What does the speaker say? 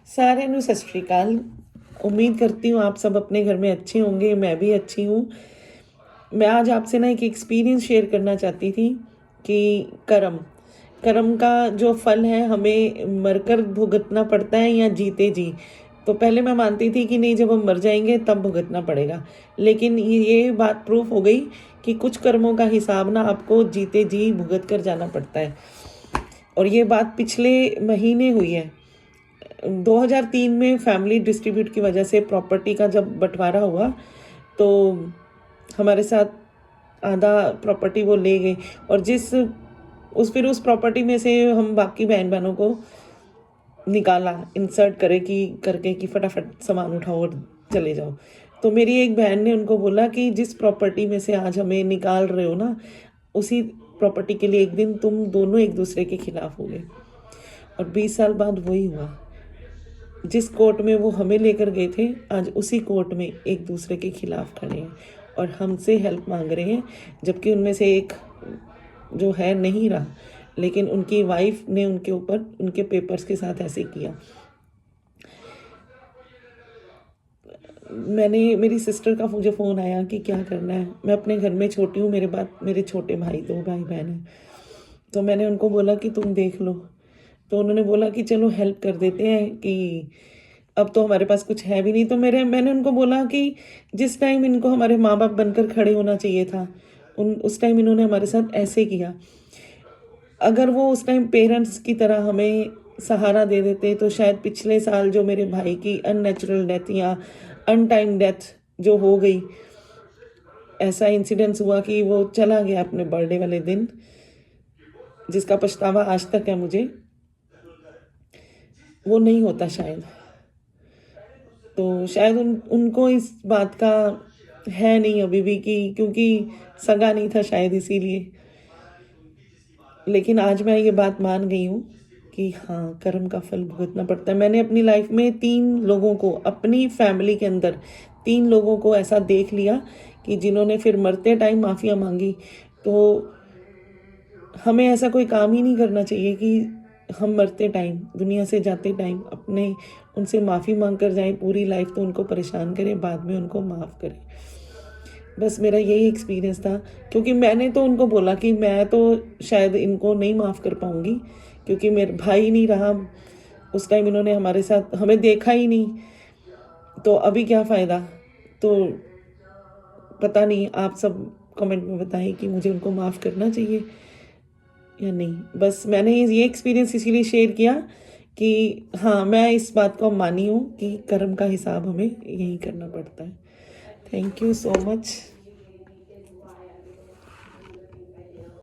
सारे ਨੂੰ सत श्री अकाल। उम्मीद करती हूँ आप सब अपने घर में अच्छे होंगे, मैं भी अच्छी हूँ। मैं आज आपसे ना एक एक्सपीरियंस शेयर करना चाहती थी कि कर्म का जो फल है हमें मरकर भुगतना पड़ता है या जीते जी। तो पहले मैं मानती थी कि नहीं, जब हम मर जाएंगे तब भुगतना पड़ेगा, लेकिन ये बात प्रूफ हो गई कि कुछ कर्मों का हिसाब ना आपको जीते जी भुगत कर जाना पड़ता है। और ये बात पिछले महीने हुई है। 2003 में फैमिली डिस्ट्रीब्यूट की वजह से प्रॉपर्टी का जब बंटवारा हुआ तो हमारे साथ आधा प्रॉपर्टी वो ले गए, और फिर उस प्रॉपर्टी में से हम बाकी बहन बहनों को निकाला, इंसर्ट करके कि फटाफट सामान उठाओ और चले जाओ। तो मेरी एक बहन ने उनको बोला कि जिस प्रॉपर्टी में से आज हमें निकाल रहे हो ना, उसी प्रॉपर्टी के लिए एक दिन तुम दोनों एक दूसरे के खिलाफ हो गए। और 20 साल बाद वही हुआ। जिस कोर्ट में वो हमें लेकर गए थे, आज उसी कोर्ट में एक दूसरे के खिलाफ खड़े हैं और हमसे हेल्प मांग रहे हैं, जबकि उनमें से एक जो है नहीं रहा, लेकिन उनकी वाइफ ने उनके ऊपर उनके पेपर्स के साथ ऐसे किया। मेरी सिस्टर का मुझे फ़ोन आया कि क्या करना है। मैं अपने घर में छोटी हूँ, मेरे बाद मेरे छोटे भाई 2 भाई बहन हैं। तो मैंने उनको बोला कि तुम देख लो। तो उन्होंने बोला कि चलो हेल्प कर देते हैं, कि अब तो हमारे पास कुछ है भी नहीं। तो मैंने उनको बोला कि जिस टाइम इनको हमारे माँ बाप बनकर खड़े होना चाहिए था, उस टाइम इन्होंने हमारे साथ ऐसे किया। अगर वो उस टाइम पेरेंट्स की तरह हमें सहारा दे देते तो शायद पिछले साल जो मेरे भाई की अननेचुरल डेथ या अनटाइम डेथ जो हो गई, ऐसा इंसिडेंस हुआ कि वो चला गया अपने बर्थडे वाले दिन, जिसका पछतावा आज तक है मुझे, वो नहीं होता शायद। तो शायद उनको इस बात का है नहीं अभी भी, कि क्योंकि सगा नहीं था शायद इसीलिए। लेकिन आज मैं ये बात मान गई हूँ कि हाँ, कर्म का फल भुगतना पड़ता है। मैंने अपनी लाइफ में 3 लोगों को, अपनी फैमिली के अंदर 3 लोगों को ऐसा देख लिया कि जिन्होंने फिर मरते टाइम माफ़िया मांगी। तो हमें ऐसा कोई काम ही नहीं करना चाहिए कि हम मरते टाइम, दुनिया से जाते टाइम अपने उनसे माफ़ी मांग कर जाएं। पूरी लाइफ तो उनको परेशान करें, बाद में उनको माफ़ करें। बस मेरा यही एक्सपीरियंस था, क्योंकि मैंने तो उनको बोला कि मैं तो शायद इनको नहीं माफ़ कर पाऊँगी, क्योंकि मेरा भाई नहीं रहा उस टाइम, इन्होंने हमारे साथ हमें देखा ही नहीं, तो अभी क्या फ़ायदा। तो पता नहीं, आप सब कमेंट में बताएं कि मुझे उनको माफ़ करना चाहिए या नहीं। बस मैंने ये एक्सपीरियंस इसीलिए शेयर किया कि हाँ, मैं इस बात को मानी हूँ कि कर्म का हिसाब हमें यही करना पड़ता है। Thank you so much.